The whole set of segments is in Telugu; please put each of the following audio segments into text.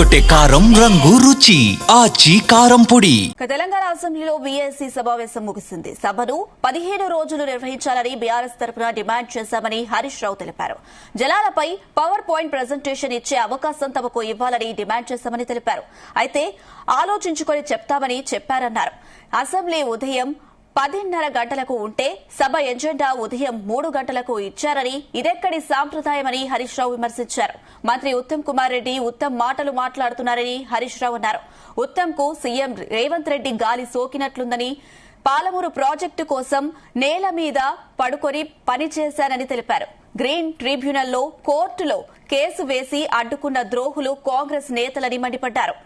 అదరగొట్టే కారం రంగు రుచి ఆచి కారం పొడి. తెలంగాణ అసెంబ్లీలో బీఎస్సీ సమావేశం ముగిసింది. సభను 15 రోజులు నిర్వహించాలని బీఆర్ఎస్ తరఫున డిమాండ్ చేశామని హరీష్ రావు తెలిపారు. జలాలపై పవర్ పాయింట్ ప్రెజెంటేషన్ ఇచ్చే అవకాశం తమకు ఇవ్వాలని డిమాండ్ చేశామని తెలిపారు. అయితే ఆలోచించుకొని చెప్తామని చెప్పారన్నారు. అసెంబ్లీ ఉదయం 10:30 గంటలకు ఉంటే సభ ఎజెండా ఉదయం 3 గంటలకు ఇచ్చారని ఇదెక్కడి సాంప్రదాయమని హరీష్ రావు విమర్శించారు. మంత్రి ఉత్తమ్ కుమార్ రెడ్డి ఉత్తమ్ మాటలు మాట్లాడుతున్నారని హరీష్ రావు అన్నారు. ఉత్తమ్ కు సీఎం రేవంత్ రెడ్డి గాలి సోకినట్లుందని, పాలమూరు ప్రాజెక్టు కోసం నేల మీద పడుకొని పనిచేశారని తెలిపారు. గ్రీన్ ట్రిబ్యునల్లో కోర్టులో కేసు వేసి అడ్డుకున్న ద్రోహులు కాంగ్రెస్ నేతలని మండిపడ్డారు.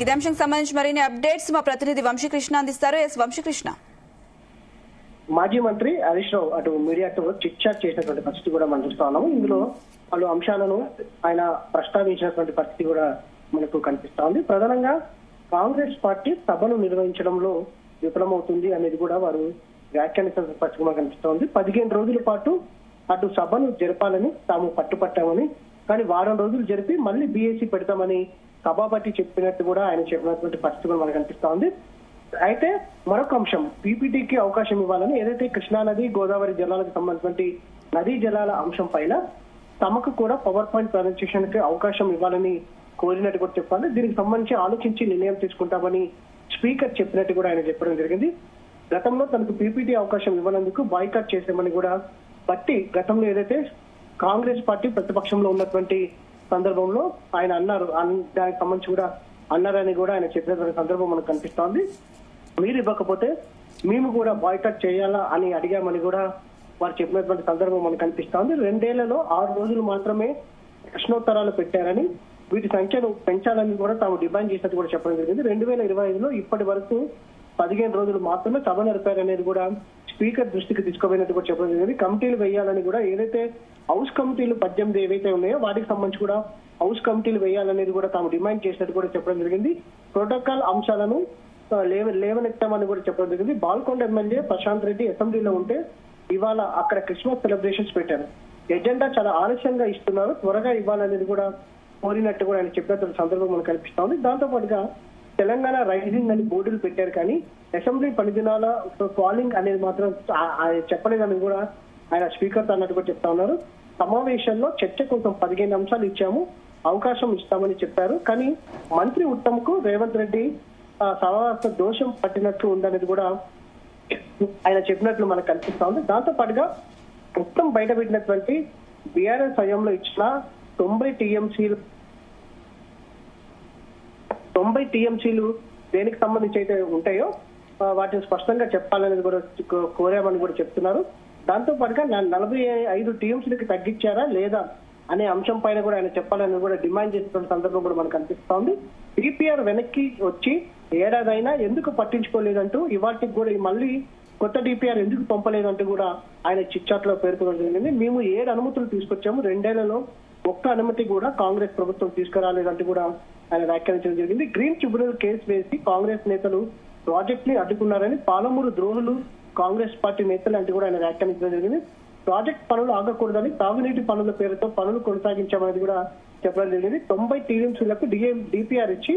ఇదే అంశం సంబంధించి మరిన్ని అప్డేట్స్ మా ప్రతినిధి వంశీకృష్ణ అందిస్తారు. వంశీకృష్ణ, మాజీ మంత్రి హరీష్ రావు అటు మీడియాతో చిట్ చాట్ చేసినటువంటి పరిస్థితి కూడా మనం చూస్తా ఉన్నాము. ఇందులో పలు అంశాలను ఆయన ప్రస్తావించినటువంటి పరిస్థితి కూడా మనకు కనిపిస్తా ఉంది. ప్రధానంగా కాంగ్రెస్ పార్టీ సభను నిర్వహించడంలో విఫలమవుతుంది అనేది కూడా వారు వ్యాఖ్యానించిన పరిస్థితి కనిపిస్తా ఉంది. 15 రోజుల పాటు అటు సభను జరపాలని తాము పట్టుపట్టామని, కానీ వారం రోజులు జరిపి మళ్ళీ బీఎస్సీ పెడతామని సభాపతి చెప్పినట్టు కూడా ఆయన చెప్పినటువంటి పరిస్థితి కూడా మనకు కనిపిస్తా ఉంది. అయితే మరొక అంశం, పీపీటీకి అవకాశం ఇవ్వాలని, ఏదైతే కృష్ణానది గోదావరి జలాలకు సంబంధించినటువంటి నదీ జలాల అంశం పైన తమకు కూడా పవర్ పాయింట్ ప్రజెంటేషన్ కి అవకాశం ఇవ్వాలని కోరినట్టు కూడా చెప్పాలి. దీనికి సంబంధించి ఆలోచించి నిర్ణయం తీసుకుంటామని స్పీకర్ చెప్పినట్టు కూడా ఆయన చెప్పడం జరిగింది. గతంలో తనకు పీపీటీ అవకాశం ఇవ్వనందుకు బాయ్కాట్ చేశామని కూడా బట్టి గతంలో ఏదైతే కాంగ్రెస్ పార్టీ ప్రతిపక్షంలో ఉన్నటువంటి సందర్భంలో ఆయన అన్నారు, దానికి సంబంధించి కూడా అన్నారని కూడా ఆయన చెప్పినటువంటి సందర్భం మనకు కనిపిస్తోంది. మీరు ఇవ్వకపోతే మేము కూడా బాయ్కాట్ చేయాలా అని అడిగామని కూడా వారు చెప్పినటువంటి సందర్భం మనకు కనిపిస్తోంది. 2 ఏళ్లలో 6 రోజులు మాత్రమే ప్రశ్నోత్తరాలు పెట్టారని, వీటి సంఖ్యను పెంచాలని కూడా తాము డిమాండ్ చేసినట్టు కూడా చెప్పడం జరిగింది. 2025లో ఇప్పటి వరకు 15 రోజులు మాత్రమే సభ నడిపారనేది కూడా స్పీకర్ దృష్టికి తీసుకుపోయినట్టు కూడా చెప్పడం జరిగింది. కమిటీలు వేయాలని కూడా, ఏదైతే హౌస్ కమిటీలు 18 ఏవైతే ఉన్నాయో వాటికి సంబంధించి కూడా హౌస్ కమిటీలు వేయాలనేది కూడా తాము డిమాండ్ చేసినట్టు కూడా చెప్పడం జరిగింది. ప్రోటోకాల్ అంశాలను లేవనెత్తామని కూడా చెప్పడం జరిగింది. బాల్కొండ ఎమ్మెల్యే ప్రశాంత్ రెడ్డి అసెంబ్లీలో ఉంటే ఇవాళ అక్కడ క్రిస్మస్ సెలబ్రేషన్స్ పెట్టారు. ఎజెండా చాలా ఆలస్యంగా ఇస్తున్నారు, త్వరగా ఇవ్వాలనేది కూడా కోరినట్టు కూడా ఆయన చెప్పినటువంటి సందర్భం మనకు కనిపిస్తా ఉంది. దాంతో పాటుగా తెలంగాణ రైజింగ్ అని బోర్డులు పెట్టారు, కానీ అసెంబ్లీ 10 దినాల ఫాలింగ్ అనేది మాత్రం చెప్పలేదని కూడా ఆయన స్పీకర్ అన్నట్టు కూడా చెప్తా ఉన్నారు. సమావేశంలో చర్చ కోసం 15 అంశాలు ఇచ్చాము, అవకాశం ఇస్తామని చెప్పారు, కానీ మంత్రి ఉత్తమ్ కు రేవంత్ రెడ్డి సమావేశ దోషం పట్టినట్లు ఉందనేది కూడా ఆయన చెప్పినట్లు మనకు కనిపిస్తా ఉంది. దాంతో పాటుగా ఉత్తమ్ బయట పెట్టినటువంటి బీఆర్ఎస్ హయాంలో ఇచ్చిన 90 టీఎంసీలు దేనికి సంబంధించి అయితే ఉంటాయో వాటిని స్పష్టంగా చెప్పాలనేది కూడా కోరామని కూడా చెప్తున్నారు. దాంతో పాటుగా 45 టీఎంసీలకి తగ్గించారా లేదా అనే అంశం పైన కూడా ఆయన చెప్పాలని కూడా డిమాండ్ చేసినటువంటి సందర్భం కూడా మనకు కనిపిస్తోంది. డిపిఆర్ వెనక్కి వచ్చి ఏడాదైనా ఎందుకు పట్టించుకోలేదంటూ ఇవాటికి కూడా మళ్ళీ కొత్త డిపిఆర్ ఎందుకు పంపలేదంటూ కూడా ఆయన చిట్చాట్ లో పేర్కొనడం జరిగింది. మేము 7 అనుమతులు తీసుకొచ్చాము, 2 ఏళ్లలో ఒక్క అనుమతి కూడా కాంగ్రెస్ ప్రభుత్వం తీసుకురాలేదంటూ కూడా ఆయన వ్యాఖ్యానించడం జరిగింది. గ్రీన్ ట్రిబ్యునల్ కేసు వేసి కాంగ్రెస్ నేతలు ప్రాజెక్ట్ ని అడ్డుకున్నారని, పాలమూరు ద్రోహులు కాంగ్రెస్ పార్టీ నేతలు అంటూ కూడా ఆయన వ్యాఖ్యానించడం జరిగింది. ప్రాజెక్ట్ పనులు ఆగకూడదని తాగునీటి పనుల పేరుతో పనులు కొనసాగించామనేది కూడా చెప్పడం జరిగింది. 90 టీఎంసీలకు డిపిఆర్ ఇచ్చి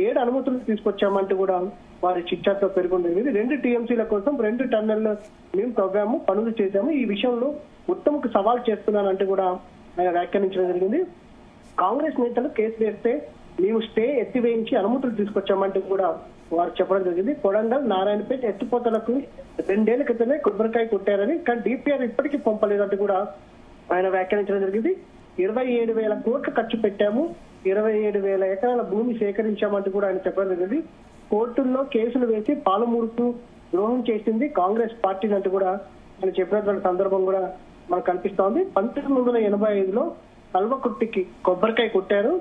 7 అనుమతులు తీసుకొచ్చామంటూ కూడా వారి చిట్చాట్ లో పేర్కొనడం జరిగింది. 2 టీఎంసీల కోసం 2 టన్నెల్ మేము తవ్వాము, పనులు చేశాము, ఈ విషయంలో ఉత్తమ్కు సవాల్ చేస్తున్నానంటూ కూడా ఆయన వ్యాఖ్యానించడం జరిగింది. కాంగ్రెస్ నేతలు కేసు వేస్తే మేము స్టే ఎత్తివేయించి అనుమతులు తీసుకొచ్చామంటూ కూడా వారు చెప్పడం జరిగింది. కొడంగల్, నారాయణపేట ఎత్తిపోతలకు 2 ఏళ్ల క్రితమే కొబ్బరికాయ కొట్టారని, కానీ డిపిఆర్ ఇప్పటికీ పంపలేదంటూ కూడా ఆయన వ్యాఖ్యానించడం జరిగింది. 27,000 కోట్లు ఖర్చు పెట్టాము, 27,000 ఎకరాల భూమి సేకరించామంటూ కూడా ఆయన చెప్పడం జరిగింది. కోర్టుల్లో కేసులు వేసి పాలమూరుకు ద్రోహం చేసింది కాంగ్రెస్ పార్టీ అంటూ కూడా ఆయన చెప్పినటువంటి సందర్భం కూడా మనకు కనిపిస్తోంది. 1985లో కల్వకుర్తికి కొబ్బరికాయ కొట్టారు,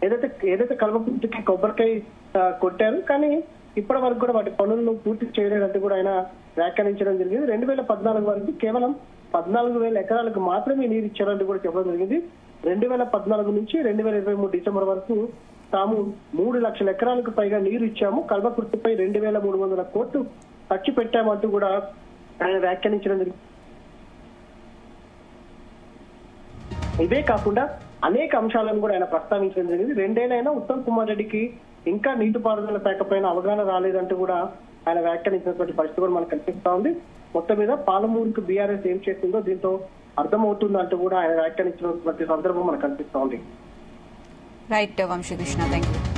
ఏదైతే కల్వకుర్తికి కొబ్బరికాయ కొట్టారు, కానీ ఇప్పటి వరకు కూడా వాటి పనులను పూర్తి చేయలేదంటూ కూడా ఆయన వ్యాఖ్యానించడం జరిగింది. 2014 వరకు కేవలం 14,000 ఎకరాలకు మాత్రమే నీరు ఇచ్చారంటూ కూడా చెప్పడం జరిగింది. 2014 నుంచి 2023 డిసెంబర్ వరకు తాము 3 లక్షల ఎకరాలకు పైగా నీరు ఇచ్చాము, కల్వకుర్తిపై 2,300 కోట్లు ఖర్చు పెట్టామంటూ కూడా ఆయన వ్యాఖ్యానించడం జరిగింది. ఇవే కాకుండా అనేక అంశాలను కూడా ఆయన ప్రస్తావించడం జరిగింది. 2 ఏళ్లైనా ఉత్తమ్ కుమార్ రెడ్డికి ఇంకా నీటిపారుదల శాఖ పైన అవగాహన రాలేదంటూ కూడా ఆయన వ్యాఖ్యానించినటువంటి పరిస్థితి కూడా మనకు కనిపిస్తా ఉంది. మొత్తం మీద పాలమూరుకు బీఆర్ఎస్ ఏం చేస్తుందో దీంతో అర్థమవుతుందంటూ కూడా ఆయన వ్యాఖ్యానించినటువంటి సందర్భం మనకు కనిపిస్తా ఉంది. Right Vamshikrishna, thank you.